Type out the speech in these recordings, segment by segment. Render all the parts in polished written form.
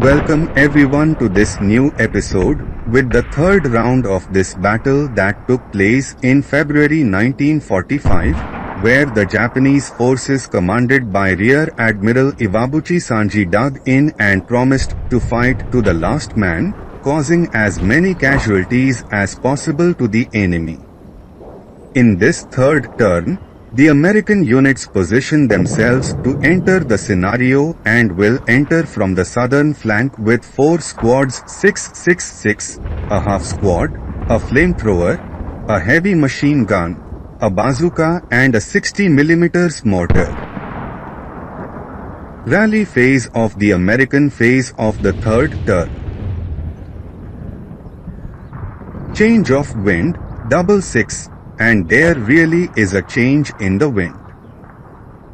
Welcome everyone to this new episode, with the third round of this battle that took place in February 1945, where the Japanese forces commanded by Rear Admiral Iwabuchi Sanji dug in and promised to fight to the last man, causing as many casualties as possible to the enemy. In this third turn, the American units position themselves to enter the scenario and will enter from the southern flank with 4 squads 666, a half squad, a flamethrower, a heavy machine gun, a bazooka and a 60mm mortar. Rally phase of the American phase of the third turn. Change of wind, 666. And there really is a change in the wind.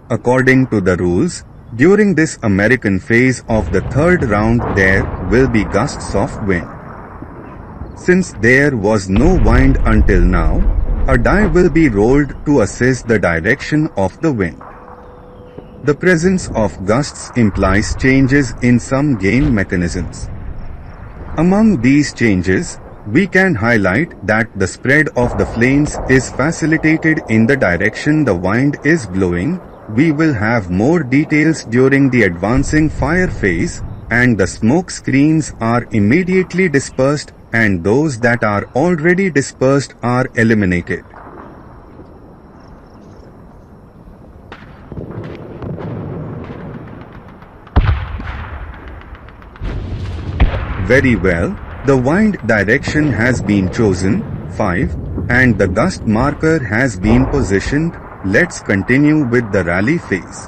According to the rules, during this American phase of the third round there will be gusts of wind. Since there was no wind until now, a die will be rolled to assess the direction of the wind. The presence of gusts implies changes in some game mechanisms. Among these changes, we can highlight that the spread of the flames is facilitated in the direction the wind is blowing. We will have more details during the advancing fire phase, and the smoke screens are immediately dispersed and those that are already dispersed are eliminated. Very well. The wind direction has been chosen, 5, and the gust marker has been positioned. Let's continue with the rally phase.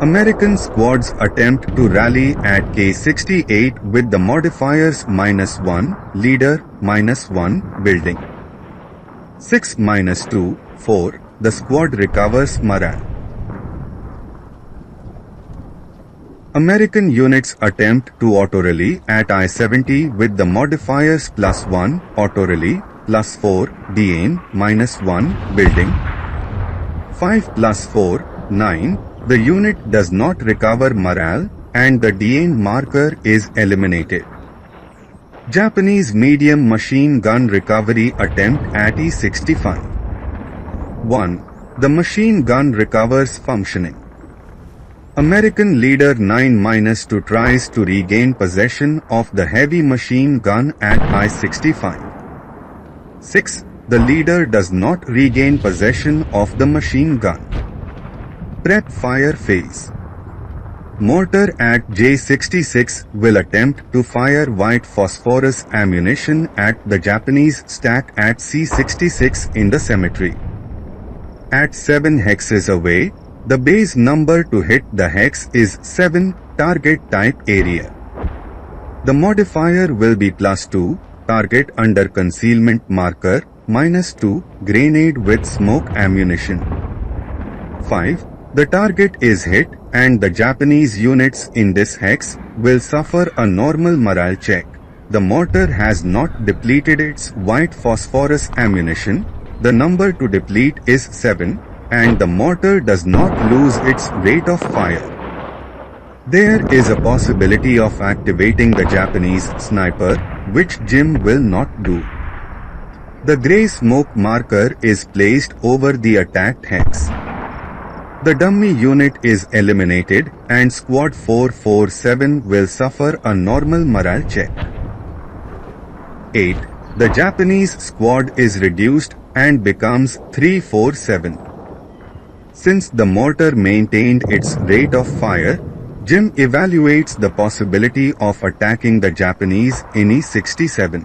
American squads attempt to rally at K68 with the modifiers -1, leader, -1, building. 6-2, 4, the squad recovers morale. American units attempt to auto-rally at I-70 with the modifiers +1, auto-rally, +4, DN, -1, building. 5 +4, 9, the unit does not recover morale and the DN marker is eliminated. Japanese medium machine gun recovery attempt at E-65. 1. The machine gun recovers functioning. American leader 9-2 tries to regain possession of the heavy machine gun at I-65. 6. The leader does not regain possession of the machine gun. Prep fire phase. Mortar at J-66 will attempt to fire white phosphorus ammunition at the Japanese stack at C-66 in the cemetery. At 7 hexes away, the base number to hit the hex is 7, target type area. The modifier will be +2, target under concealment marker, -2, grenade with smoke ammunition. 5. The target is hit and the Japanese units in this hex will suffer a normal morale check. The mortar has not depleted its white phosphorus ammunition. The number to deplete is 7. And the mortar does not lose its rate of fire. There is a possibility of activating the Japanese sniper, which Jim will not do. The grey smoke marker is placed over the attacked hex. The dummy unit is eliminated and Squad 447 will suffer a normal morale check. 8. The Japanese squad is reduced and becomes 347. Since the mortar maintained its rate of fire, Jim evaluates the possibility of attacking the Japanese in E-67.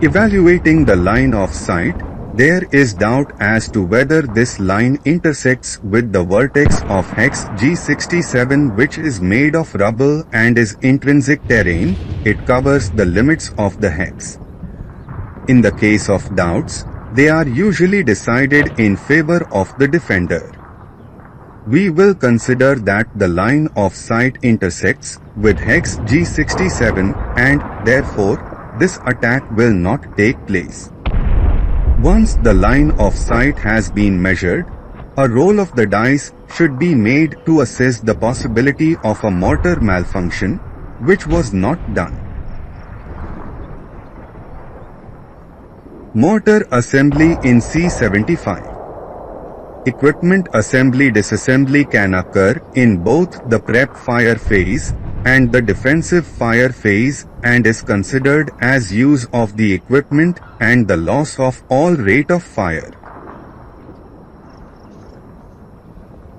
Evaluating the line of sight, there is doubt as to whether this line intersects with the vertex of hex G67, which is made of rubble and is intrinsic terrain. It covers the limits of the hex. In the case of doubts, they are usually decided in favor of the defender. We will consider that the line of sight intersects with hex G67 and therefore this attack will not take place. Once the line of sight has been measured, A roll of the dice should be made to assess the possibility of a mortar malfunction, which was not done. Mortar assembly in C75. Equipment assembly disassembly can occur in both the prep fire phase and the defensive fire phase and is considered as use of the equipment and the loss of all rate of fire.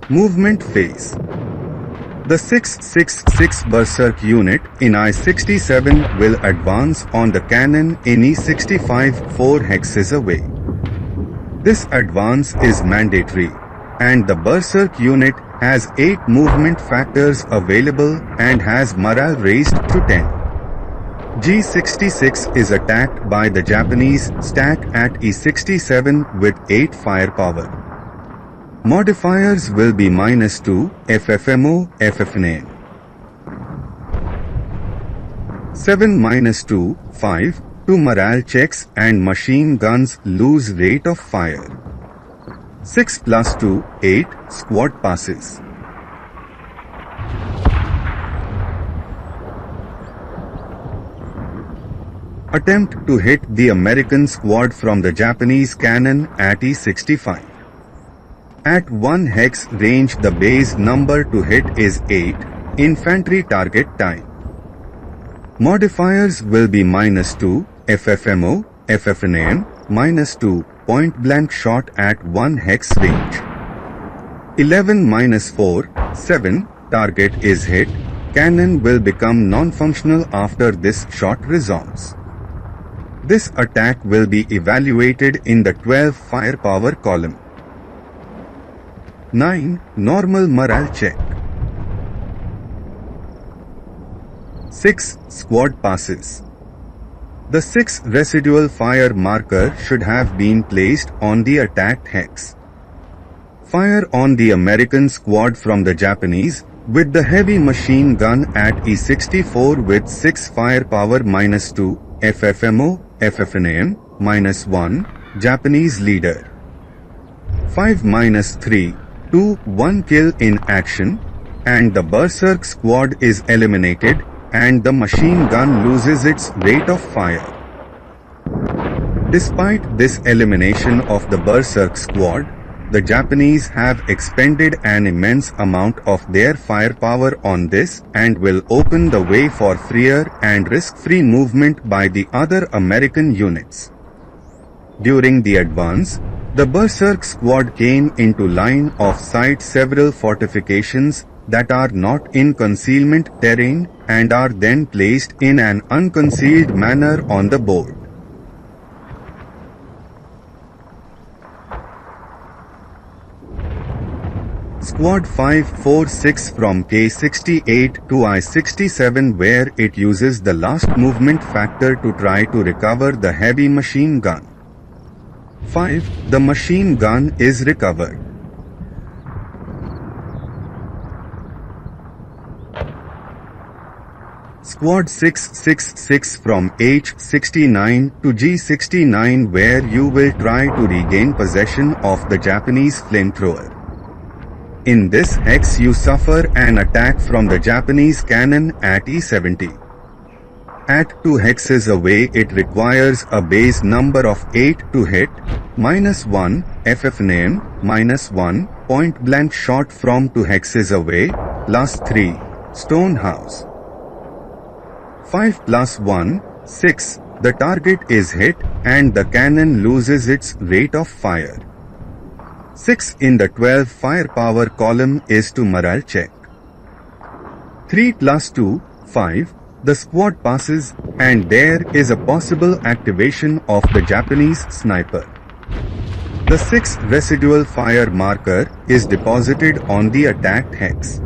Movement phase. The 666 Berserk unit in I-67 will advance on the cannon in E-65 4 hexes away. This advance is mandatory, and the Berserk unit has 8 movement factors available and has morale raised to 10. G-66 is attacked by the Japanese stack at E-67 with 8 firepower. Modifiers will be -2, FFMO, FFNAM. 7 -2, 5, 2 morale checks and machine guns lose rate of fire. 6 + 2, 8, squad passes. Attempt to hit the American squad from the Japanese cannon at E-65. At 1 hex range, the base number to hit is 8, infantry target time. Modifiers will be -2, FFMO, FFNAM, -2, point blank shot at 1 hex range. 11 -4, 7, target is hit, cannon will become non-functional after this shot resolves. This attack will be evaluated in the 12 firepower column. 9. Normal morale check. 6. Squad passes. The 6 residual fire marker should have been placed on the attacked hex. Fire on the American squad from the Japanese with the heavy machine gun at E-64 with 6 firepower -2, FFMO, FFNAM, -1, Japanese leader. 5 -3, 2, 1 kill in action, and the Berserk squad is eliminated and the machine gun loses its rate of fire. Despite this elimination of the Berserk squad, the Japanese have expended an immense amount of their firepower on this and will open the way for freer and risk-free movement by the other American units. During the advance, the Berserk squad came into line of sight several fortifications that are not in concealment terrain and are then placed in an unconcealed manner on the board. Squad 546 from K68 to I-67 where it uses the last movement factor to try to recover the heavy machine gun. 5. The machine gun is recovered. Squad 666 from H69 to G69 where you will try to regain possession of the Japanese flamethrower. In this hex you suffer an attack from the Japanese cannon at E70. At 2 hexes away it requires a base number of 8 to hit, -1, FFNAM, -1, point blank shot from 2 hexes away, +3, stone house. 5 + 1, 6, the target is hit and the cannon loses its rate of fire. 6 in the 12 firepower column is to morale check. 3 + 2, 5, the squad passes and there is a possible activation of the Japanese sniper. The 6 residual fire marker is deposited on the attacked hex.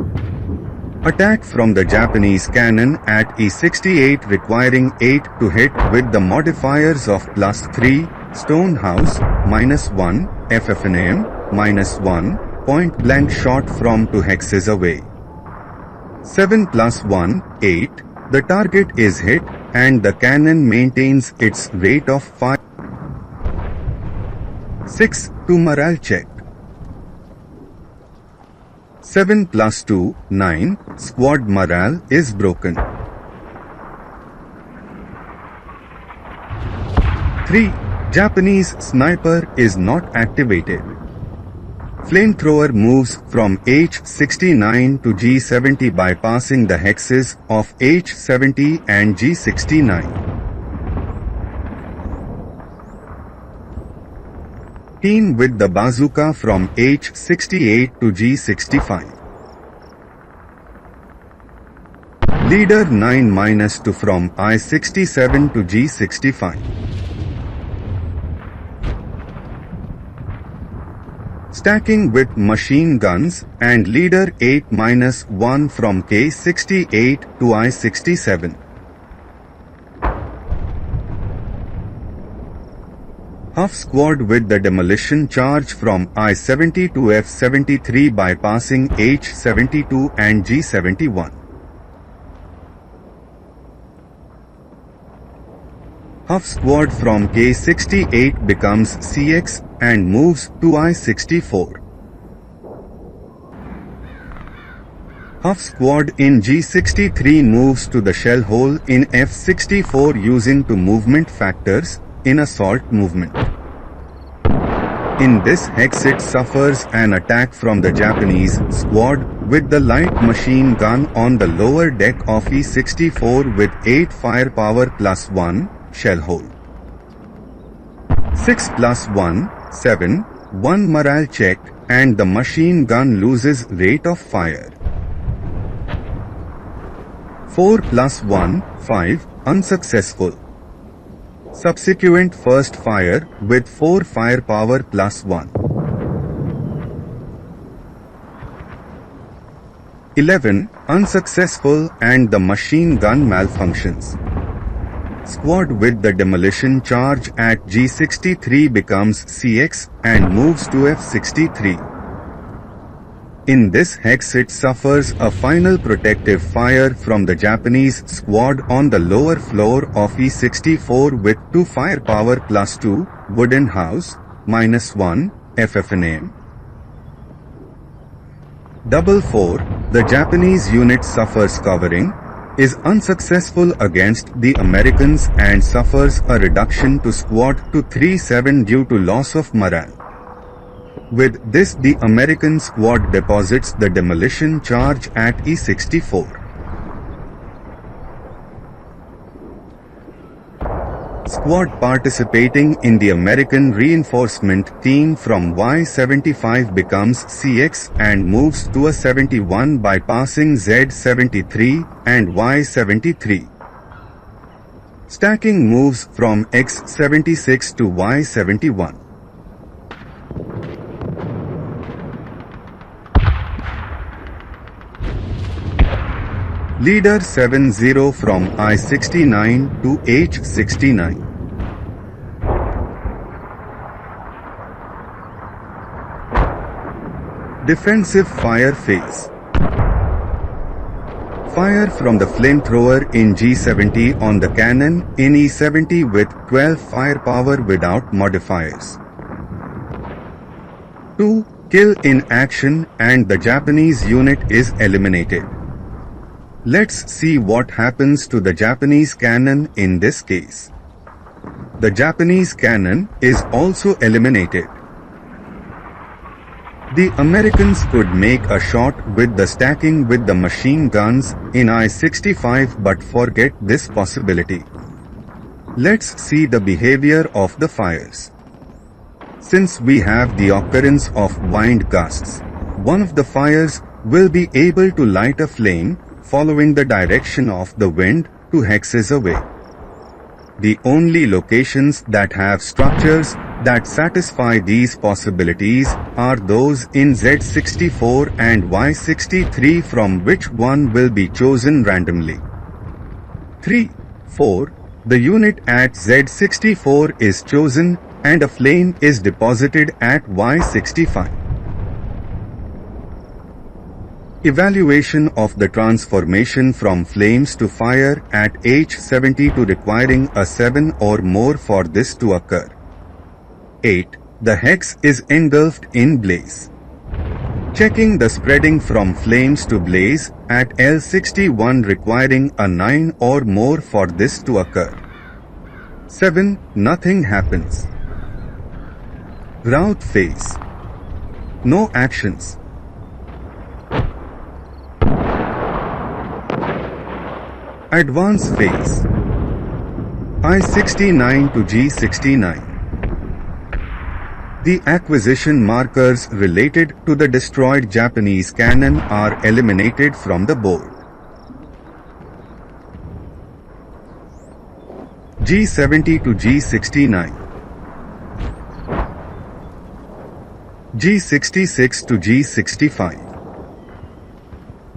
Attack from the Japanese cannon at E68 requiring 8 to hit with the modifiers of +3, stone house, -1, FFNAM, -1, point blank shot from 2 hexes away. 7 + 1, 8, the target is hit and the cannon maintains its rate of fire. 6 to morale check. 7 plus 2, 9, squad morale is broken. 3. Japanese sniper is not activated. Flamethrower moves from H69 to G70 bypassing the hexes of H70 and G69. Team with the bazooka from H68 to G65. Leader 9-2 from I67 to G65. Stacking with machine guns and leader 8-1 from K68 to I67. Half squad with the demolition charge from I-70 to F-73 bypassing H-72 and G-71. Half squad from K-68 becomes CX and moves to I-64. Half squad in G-63 moves to the shell hole in F-64 using two movement factors in assault movement. In this hex it suffers an attack from the Japanese squad with the light machine gun on the lower deck of E-64 with 8 firepower plus 1 shell hole. 6 plus 1, 7, 1 morale check and the machine gun loses rate of fire. 4 plus 1, 5, unsuccessful. Subsequent first fire with 4 firepower plus 1. 11, unsuccessful and the machine gun malfunctions. Squad with the demolition charge at G63 becomes CX and moves to F63. In this hex it suffers a final protective fire from the Japanese squad on the lower floor of E64 with 2 firepower plus 2, wooden house, -1, FFNAM. 4, the Japanese unit suffers covering, is unsuccessful against the Americans and suffers a reduction to squad to 3-7 due to loss of morale. With this the American squad deposits the demolition charge at E64. Squad participating in the American reinforcement team from Y75 becomes CX and moves to a 71 bypassing Z73 and Y73. Stacking moves from X76 to Y71. Leader 7-0 from I-69 to H-69. Defensive fire phase. Fire from the flamethrower in G-70 on the cannon in E-70 with 12 firepower without modifiers. 2. Kill in action and the Japanese unit is eliminated. Let's see what happens to the Japanese cannon in this case. The Japanese cannon is also eliminated. The Americans could make a shot with the stacking with the machine guns in I-65 but forget this possibility. Let's see the behavior of the fires. Since we have the occurrence of wind gusts, one of the fires will be able to light a flame following the direction of the wind 2 hexes away. The only locations that have structures that satisfy these possibilities are those in Z64 and Y63 from which one will be chosen randomly. 3. 4. The unit at Z64 is chosen and a flame is deposited at Y65. Evaluation of the transformation from flames to fire at H70 to requiring a 7 or more for this to occur. 8. The hex is engulfed in blaze. Checking the spreading from flames to blaze at L61 requiring a 9 or more for this to occur. 7. Nothing happens. Route phase. No actions. Advance phase. I-69 to G-69. The acquisition markers related to the destroyed Japanese cannon are eliminated from the board. G-70 to G-69. G-66 to G-65.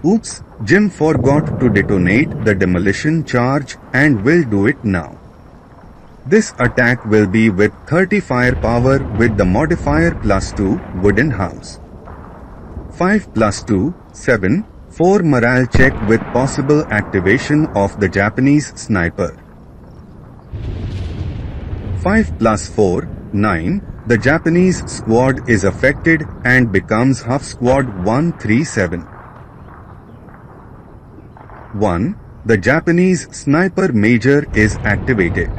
Oops, Jim forgot to detonate the demolition charge and will do it now. This attack will be with 30 firepower with the modifier +2 wooden house. 5 +2, 7, 4 morale check with possible activation of the Japanese sniper. 5 +4, 9, the Japanese squad is affected and becomes Huff Squad 137. 1. The Japanese sniper major is activated.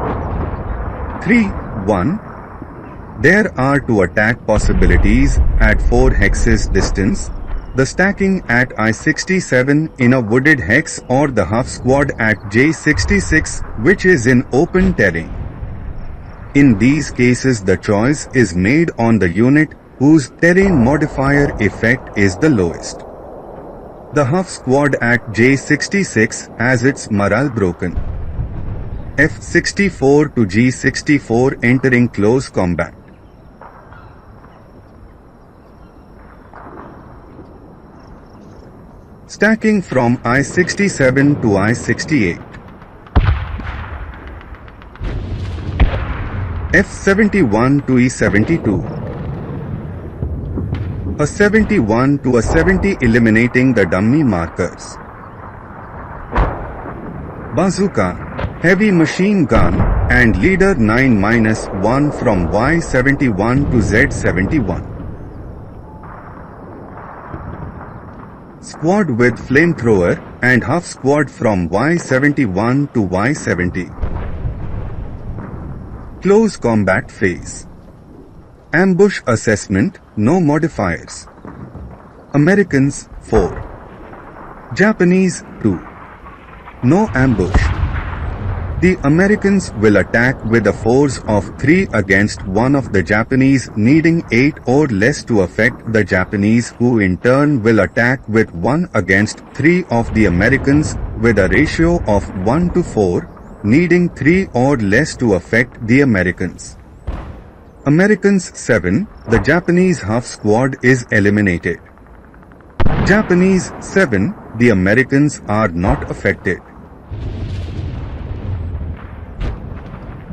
3, 1. There are 2 attack possibilities at 4 hexes distance, the stacking at I-67 in a wooded hex or the Huff Squad at J-66 which is in open terrain. In these cases the choice is made on the unit whose terrain modifier effect is the lowest. The Huff Squad at J-66 has its morale broken. F-64 to G-64 entering close combat. Stacking from I-67 to I-68. F-71 to E-72. A 71 to a 70 eliminating the dummy markers. Bazooka, heavy machine gun, and leader 9-1 from Y-71 to Z-71. Squad with flamethrower and Huff Squad from Y-71 to Y-70. Close combat phase. Ambush assessment, no modifiers. Americans 4. Japanese 2. No ambush. The Americans will attack with a force of 3 against one of the Japanese needing 8 or less to affect the Japanese who in turn will attack with 1 against 3 of the Americans with a ratio of 1 to 4, needing 3 or less to affect the Americans. Americans 7, the Japanese Huff Squad is eliminated. Japanese 7, the Americans are not affected.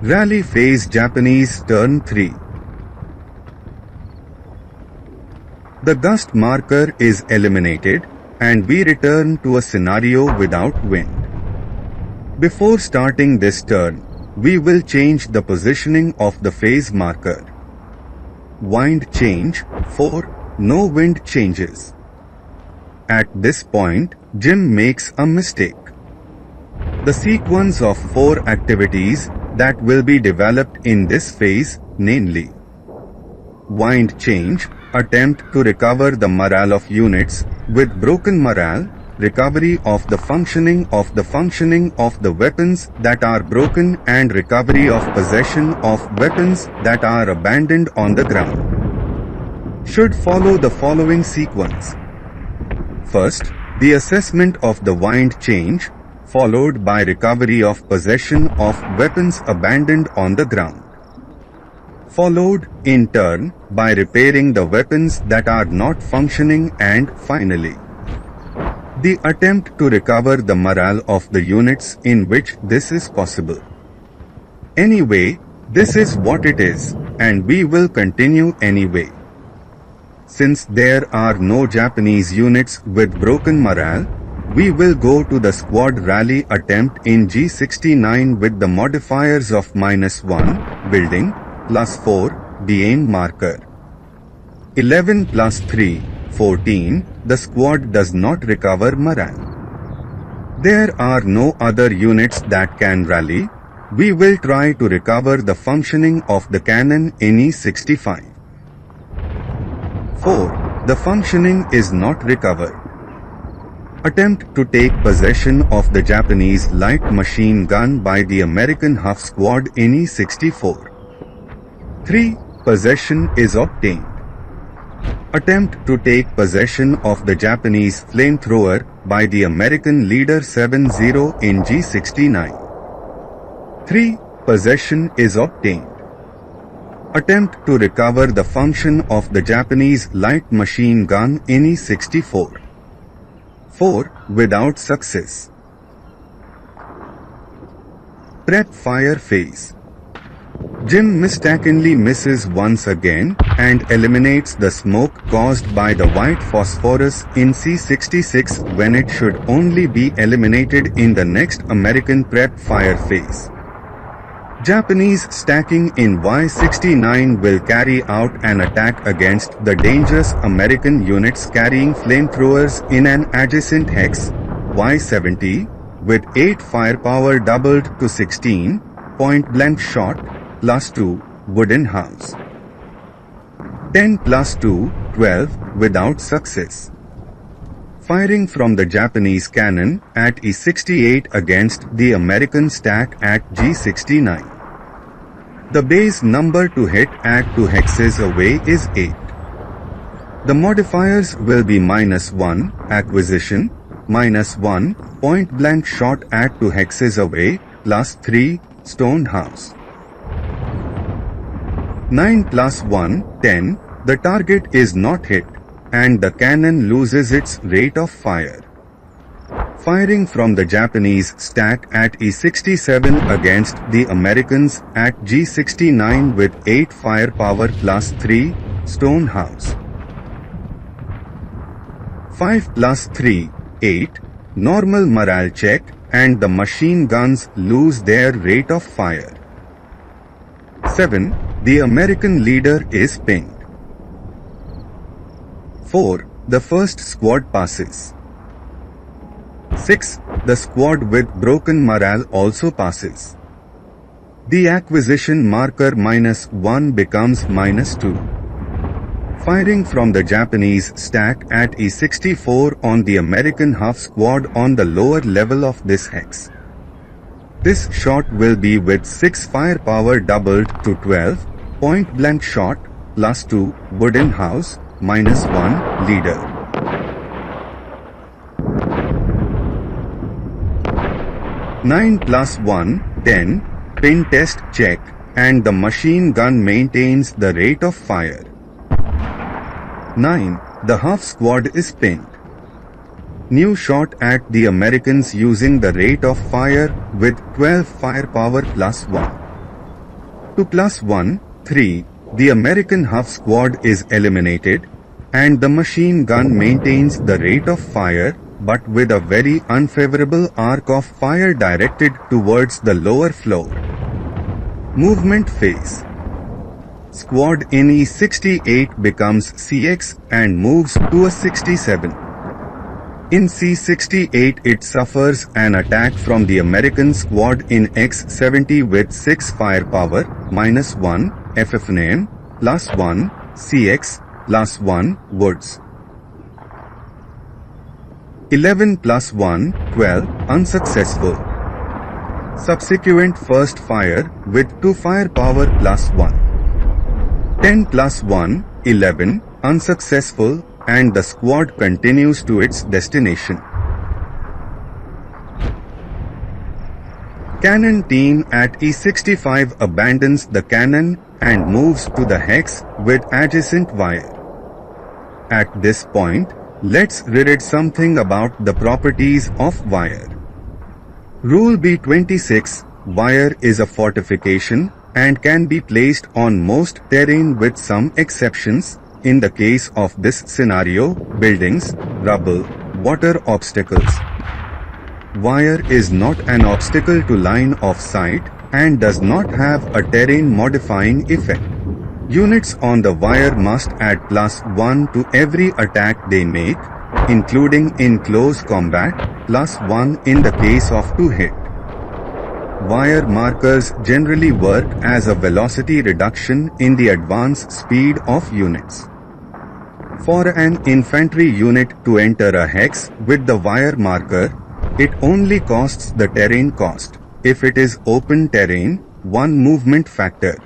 Rally phase Japanese turn 3. The gust marker is eliminated and we return to a scenario without wind. Before starting this turn, we will change the positioning of the phase marker. Wind change 4, no wind changes. At this point, Jim makes a mistake. The sequence of 4 activities that will be developed in this phase, namely wind change, attempt to recover the morale of units with broken morale, recovery of the functioning of the weapons that are broken and recovery of possession of weapons that are abandoned on the ground. Should follow the following sequence. First, the assessment of the wind change, followed by recovery of possession of weapons abandoned on the ground. Followed, in turn, by repairing the weapons that are not functioning and, finally, the attempt to recover the morale of the units in which this is possible. Anyway, this is what it is, and we will continue anyway. Since there are no Japanese units with broken morale, we will go to the squad rally attempt in G69 with the modifiers of -1, building, +4, the aim marker. 11 + 3, 14. The squad does not recover morale. There are no other units that can rally. We will try to recover the functioning of the cannon NE-65. 4. The functioning is not recovered. Attempt to take possession of the Japanese light machine gun by the American Huff Squad NE-64. 3. Possession is obtained. Attempt to take possession of the Japanese flamethrower by the American Leader 70 NG-69. 3. Possession is obtained. Attempt to recover the function of the Japanese light machine gun NE-64. 4. Without success. Prep fire phase. Jim mistakenly misses once again and eliminates the smoke caused by the white phosphorus in C-66 when it should only be eliminated in the next American prep fire phase. Japanese stacking in Y-69 will carry out an attack against the dangerous American units carrying flamethrowers in an adjacent hex, Y-70, with 8 firepower doubled to 16, point-blank shot, +2, wooden house. 10 +2, 12, without success. Firing from the Japanese cannon at E-68 against the American stack at G-69. The base number to hit at 2 hexes away is 8. The modifiers will be -1, acquisition, -1, point-blank shot at 2 hexes away, +3, stone house. 9 +1, 10, the target is not hit, and the cannon loses its rate of fire. Firing from the Japanese stack at E-67 against the Americans at G-69 with 8 firepower +3, stone house. 5 +3, 8, normal morale check, and the machine guns lose their rate of fire. 7. The American leader is pinged. 4. The first squad passes. 6. The squad with broken morale also passes. The acquisition marker -1 becomes -2. Firing from the Japanese stack at E-64 on the American Huff Squad on the lower level of this hex. This shot will be with 6 firepower doubled to 12, point-blank shot, +2, wooden house, -1, leader. 9 +1, 10, pin test check, and the machine gun maintains the rate of fire. 9. The Huff Squad is pinned. New shot at the Americans using the rate of fire with 12 firepower +1. To +1, 3, the American Huff Squad is eliminated, and the machine gun maintains the rate of fire, but with a very unfavorable arc of fire directed towards the lower floor. Movement phase. Squad NE-68 becomes CX and moves to a 67. In C-68 it suffers an attack from the American squad in X-70 with 6 firepower, -1, FFNAM, +1, CX, +1, woods. 11 +1, 12, unsuccessful. Subsequent first fire with 2 firepower +1. 10 +1, 11, unsuccessful, and the squad continues to its destination. Cannon team at E-65 abandons the cannon and moves to the hex with adjacent wire. At this point, let's read something about the properties of wire. Rule B26, wire is a fortification and can be placed on most terrain with some exceptions. In the case of this scenario, buildings, rubble, water obstacles. Wire is not an obstacle to line of sight and does not have a terrain modifying effect. Units on the wire must add +1 to every attack they make, including in close combat, +1 in the case of 2 hit. Wire markers generally work as a velocity reduction in the advance speed of units. For an infantry unit to enter a hex with the wire marker, it only costs the terrain cost. If it is open terrain, 1 movement factor.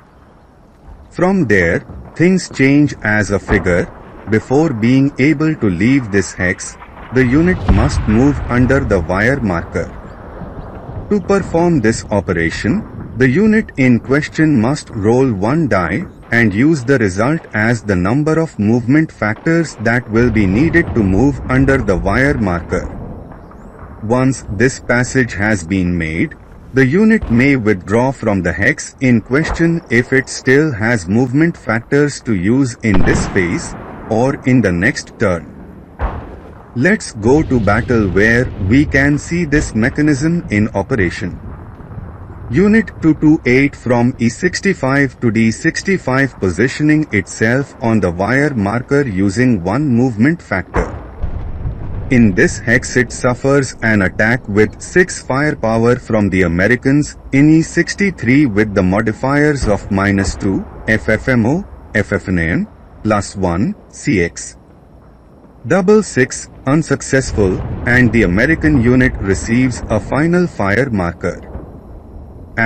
From there, things change as a figure. Before being able to leave this hex, the unit must move under the wire marker. To perform this operation, the unit in question must roll 1 die and use the result as the number of movement factors that will be needed to move under the wire marker. Once this passage has been made, the unit may withdraw from the hex in question if it still has movement factors to use in this phase or in the next turn. Let's go to battle where we can see this mechanism in operation. Unit 228 from E65 to D65 positioning itself on the wire marker using 1 movement factor. In this hex it suffers an attack with 6 firepower from the Americans in E63 with the modifiers of -2, FFMO, FFNAM, +1, CX. 6 unsuccessful, and the American unit receives a final fire marker.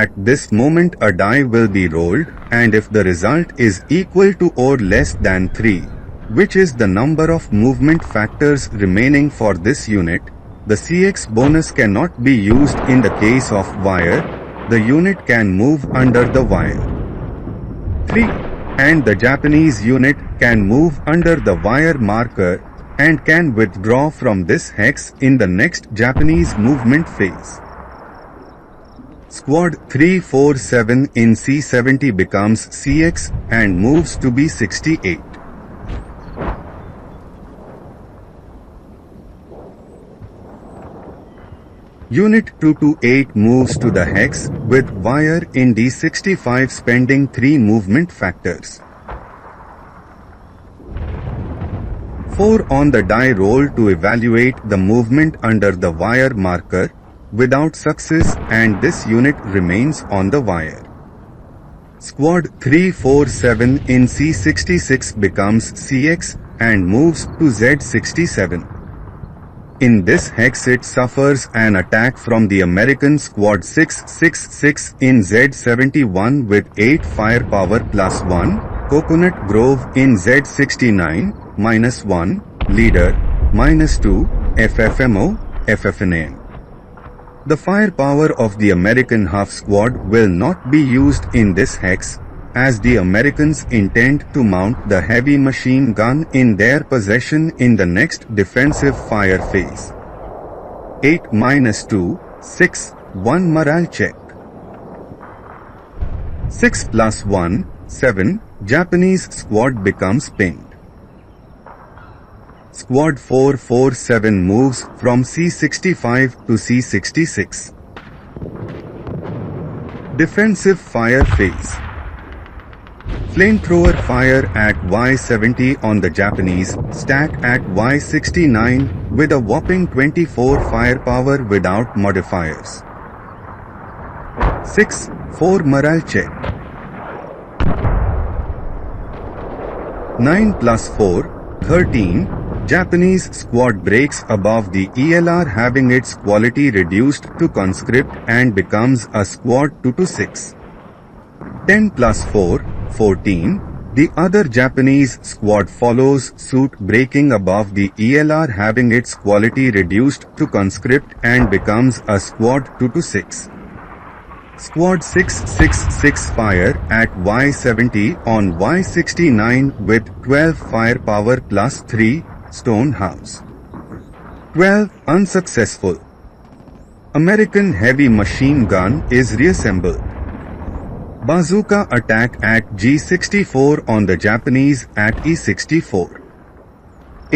At this moment a die will be rolled, and if the result is equal to or less than 3, which is the number of movement factors remaining for this unit, the CX bonus cannot be used in the case of wire. The unit can move under the wire. 3. And the Japanese unit can move under the wire marker and can withdraw from this hex in the next Japanese movement phase. Squad 347 in C70 becomes CX and moves to B68. Unit 228 moves to the hex with wire in D65 spending 3 movement factors. 4 on the die roll to evaluate the movement under the wire marker, without success, and this unit remains on the wire. Squad 347 in C66 becomes CX and moves to Z67. In this hex it suffers an attack from the American Squad 666 in Z71 with 8 firepower +1, Coconut Grove in Z69, -1, Leader, -2, FFMO, FFNAM. The firepower of the American half squad will not be used in this hex, as the Americans intend to mount the heavy machine gun in their possession in the next defensive fire phase. 8 -2, 6, 1 morale check. 6 +1, 7, Japanese squad becomes pinged. Squad 447 moves from C65 to C66. Defensive fire phase. Flamethrower fire at Y70 on the Japanese, stack at Y69 with a whopping 24 firepower without modifiers. 6, 4 morale check. 9 +4, 13, Japanese squad breaks above the ELR having its quality reduced to conscript and becomes a squad 226. 10 +4, 14, the other Japanese squad follows suit breaking above the ELR having its quality reduced to conscript and becomes a squad 226. Squad 666 fire at Y70 on Y69 with 12 firepower +3, Stone House. 12 unsuccessful. American heavy machine gun is reassembled. Bazooka attack at G64 on the Japanese at E64.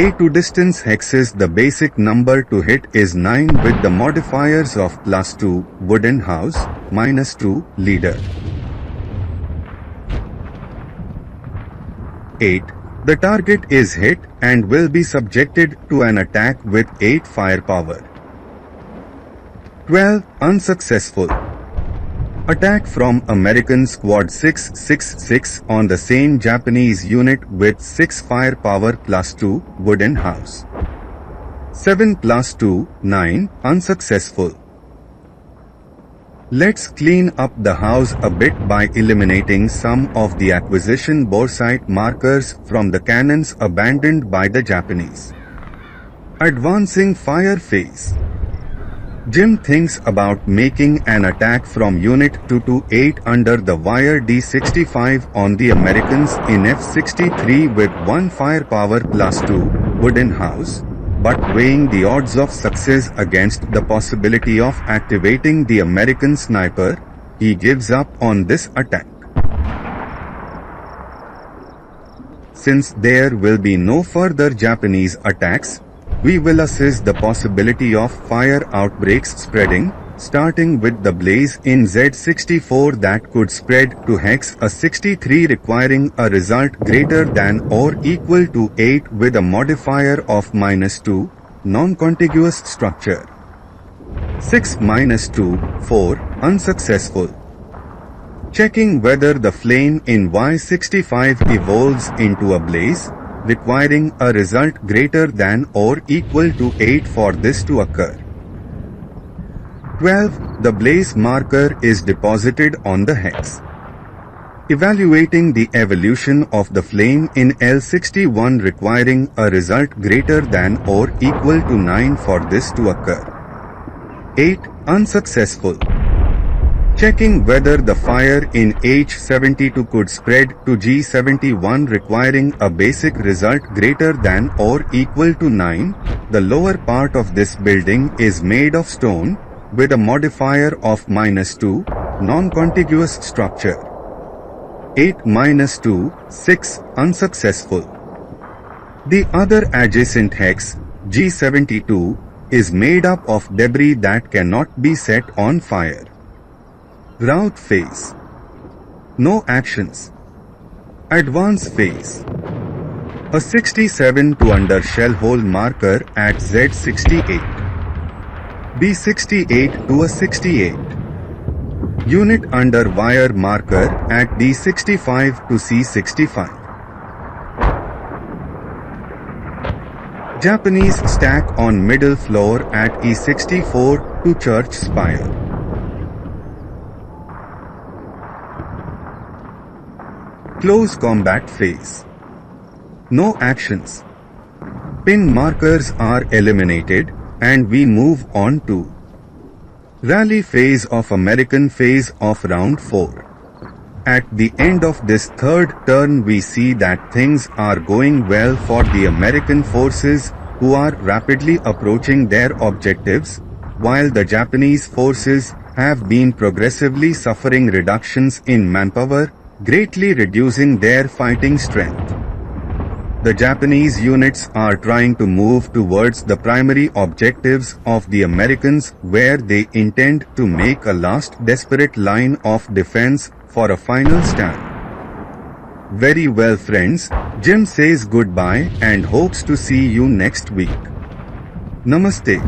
A2 distance hexes the basic number to hit is 9 with the modifiers of +2, wooden house, -2, leader. 8. The target is hit and will be subjected to an attack with 8 firepower. 12. Unsuccessful. Attack from American Squad 666 on the same Japanese unit with 6 firepower plus 2 wooden house. 7 plus 2, 9. Unsuccessful. Let's clean up the house a bit by eliminating some of the acquisition bore site markers from the cannons abandoned by the Japanese. Advancing fire phase. Jim thinks about making an attack from Unit 228 under the wire D65 on the Americans in F63 with 1 firepower plus 2 wooden house, but weighing the odds of success against the possibility of activating the American sniper, he gives up on this attack. Since there will be no further Japanese attacks, we will assess the possibility of fire outbreaks spreading, starting with the blaze in Z64 that could spread to Hex A63 requiring a result greater than or equal to 8 with a modifier of -2, non-contiguous structure. 6 -2, 4, unsuccessful. Checking whether the flame in Y65 evolves into a blaze, requiring a result greater than or equal to 8 for this to occur. 12. The blaze marker is deposited on the hex. Evaluating the evolution of the flame in L61 requiring a result greater than or equal to 9 for this to occur. 8. Unsuccessful. Checking whether the fire in H72 could spread to G71 requiring a basic result greater than or equal to 9. The lower part of this building is made of stone, with a modifier of -2, non-contiguous structure. 8 -2, 6, unsuccessful. The other adjacent hex, G72, is made up of debris that cannot be set on fire. Route phase. No actions. Advance phase. A 67 to under shell hole marker at Z68. B68 to a 68. Unit under wire marker at D65 to C65. Japanese stack on middle floor at E64 to church spire. Close combat phase. No actions. Pin markers are eliminated and we move on to rally phase of American phase of round 4. At the end of this third turn we see that things are going well for the American forces who are rapidly approaching their objectives, while the Japanese forces have been progressively suffering reductions in manpower, greatly reducing their fighting strength. The Japanese units are trying to move towards the primary objectives of the Americans where they intend to make a last desperate line of defense for a final stand. Very well friends, Jim says goodbye and hopes to see you next week. Namaste.